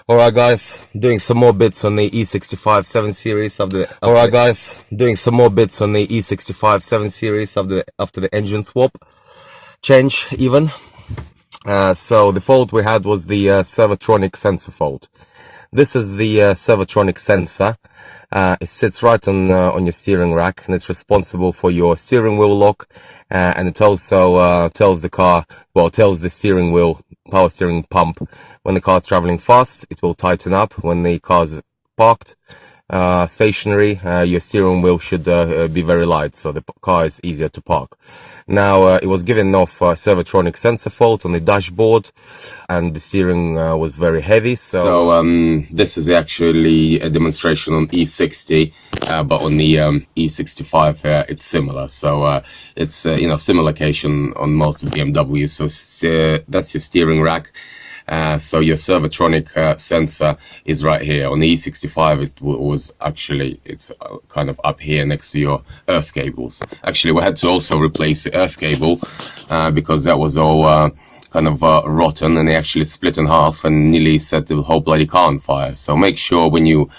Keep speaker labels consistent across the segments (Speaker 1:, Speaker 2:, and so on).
Speaker 1: Alright guys, doing some more bits on the E65 7 series of the after the engine swap change even. So the fault we had was the Servatronic sensor fault. This is the Servotronic sensor. It sits right on your steering rack, and it's responsible for your steering wheel lock, and it also tells the steering wheel power steering pump when the car's traveling fast. It will tighten up. When the car's parked stationary, your steering wheel should be very light, so the car is easier to park. Now it was given off Servotronic sensor fault on the dashboard, and the steering was very heavy. So this is actually a demonstration on E60, but on the E65 it's similar. So it's similar location on most of BMWs. So that's your steering rack. So your Servotronic sensor is right here. On the E65 it's kind of up here next to your earth cables. Actually, we had to also replace the earth cable because that was all kind of rotten, and they actually split in half and nearly set the whole bloody car on fire. So make sure when you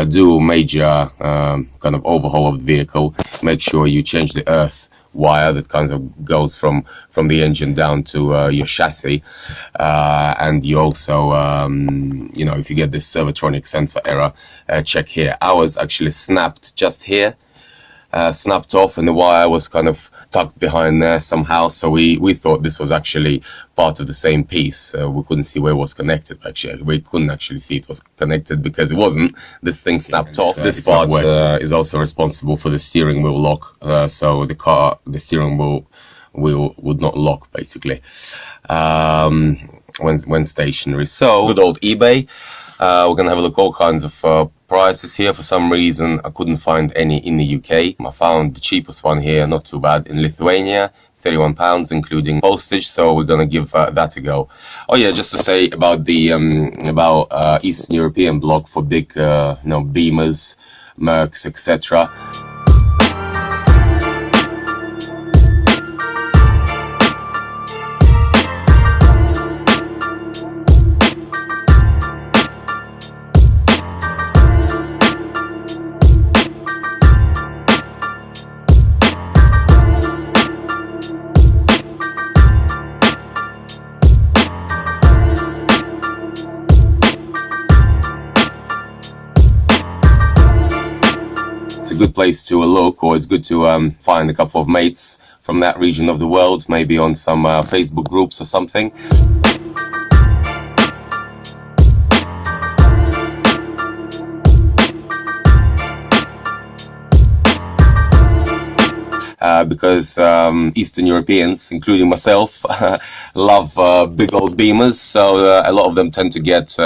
Speaker 1: do major kind of overhaul of the vehicle, make sure you change the earth wire that kind of goes from the engine down to your chassis, and you also if you get this Servotronic sensor error, check here. Ours actually snapped just here, snapped off, and the wire was kind of tucked behind there somehow, so we thought this was actually part of the same piece. We couldn't see where it was connected. Actually, we couldn't actually see it was connected because it wasn't. This thing snapped off. This part is also responsible for the steering wheel lock, so the steering wheel would not lock basically when stationary. So good old eBay. We're gonna have a look all kinds of prices here. For some reason I couldn't find any in the UK. I found the cheapest one here, not too bad, in Lithuania, £31 including postage, so we're gonna give that a go. Oh yeah, just to say about the Eastern European block for big Beamers, Mercs, etc. It's a good place to look, or it's good to find a couple of mates from that region of the world, maybe on some Facebook groups or something. Because Eastern Europeans, including myself, love big old Beamers, so a lot of them tend to get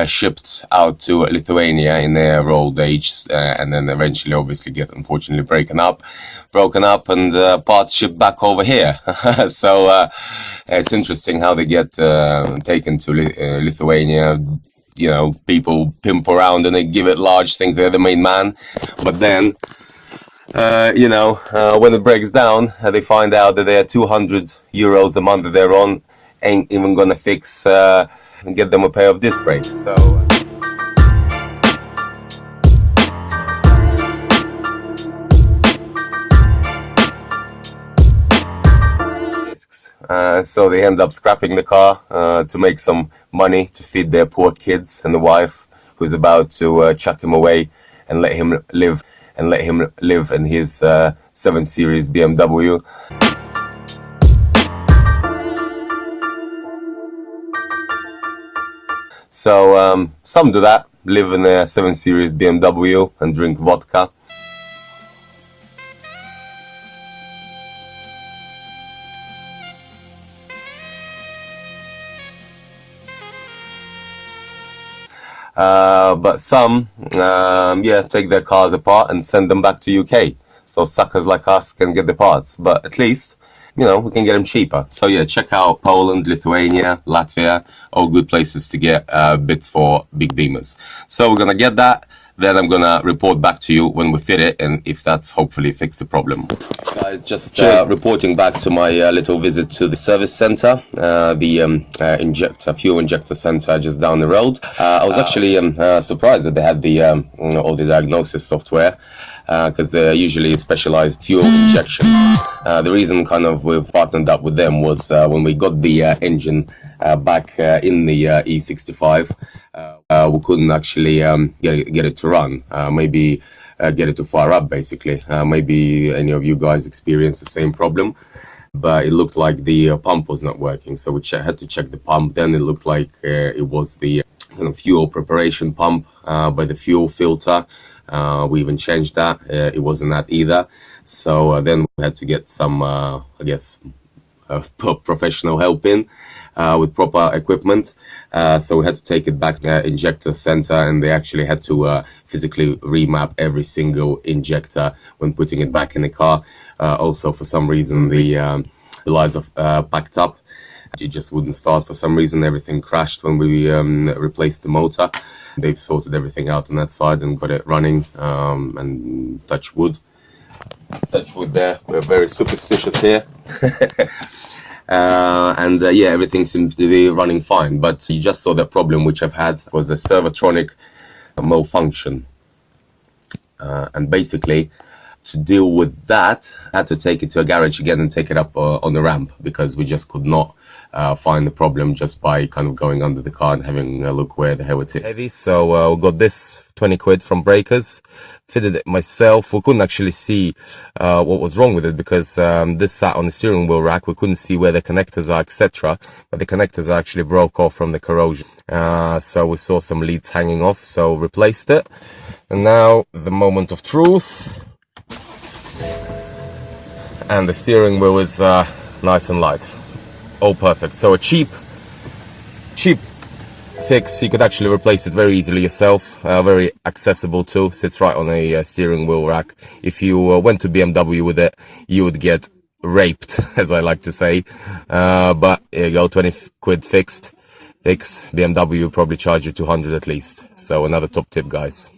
Speaker 1: shipped out to Lithuania in their old age, and then eventually obviously get unfortunately broken up and parts shipped back over here. So it's interesting how they get taken to Lithuania. People pimp around and they give it large, think they're the main man, but then when it breaks down, they find out that their €200 a month that they're on ain't even gonna fix and get them a pair of disc brakes. So so they end up scrapping the car to make some money to feed their poor kids and the wife who's about to chuck him away and let him live in his 7 Series BMW. So some do that, live in a 7 Series BMW and drink vodka. But some, take their cars apart and send them back to UK. So suckers like us can get the parts, but at least we can get them cheaper. So yeah, check out Poland, Lithuania, Latvia, all good places to get bits for big Beamers. So we're gonna get that. Then I'm gonna report back to you when we fit it and if that's hopefully fixed the problem. Guys, just reporting back to my little visit to the service center, the fuel injector center just down the road. I was actually surprised that they had the all the diagnosis software, because they're usually specialized fuel injection. The reason kind of we've partnered up with them was when we got the engine back in the E65, we couldn't actually get it to run. Maybe get it too far up, basically. Maybe any of you guys experienced the same problem, but it looked like the pump was not working, so we had to check the pump. Then it looked like it was the kind of fuel preparation pump by the fuel filter. We even changed that. It wasn't that either. So then we had to get some, I guess, professional help in with proper equipment. So we had to take it back to injector center, and they actually had to physically remap every single injector when putting it back in the car. Also, for some reason, the lights are packed up. It just wouldn't start for some reason. Everything crashed when we replaced the motor. They've sorted everything out on that side and got it running, and touch wood there. We're very superstitious here. Yeah, everything seems to be running fine, but you just saw that problem which I've had was a Servatronic malfunction, and basically to deal with that, I had to take it to a garage again and take it up on the ramp, because we just could not find the problem just by kind of going under the car and having a look where the hell it is. Heavy, so we got this 20 quid from Breakers, fitted it myself. We couldn't actually see what was wrong with it, because this sat on the steering wheel rack. We couldn't see where the connectors are, etc., but the connectors actually broke off from the corrosion. So we saw some leads hanging off, so replaced it. And now the moment of truth. And the steering wheel is nice and light. All perfect. So a cheap fix. You could actually replace it very easily yourself. Very accessible too. Sits right on a steering wheel rack. If you went to BMW with it, you would get raped, as I like to say. But here you go, 20 quid fix. BMW probably charge you 200 at least. So another top tip, guys.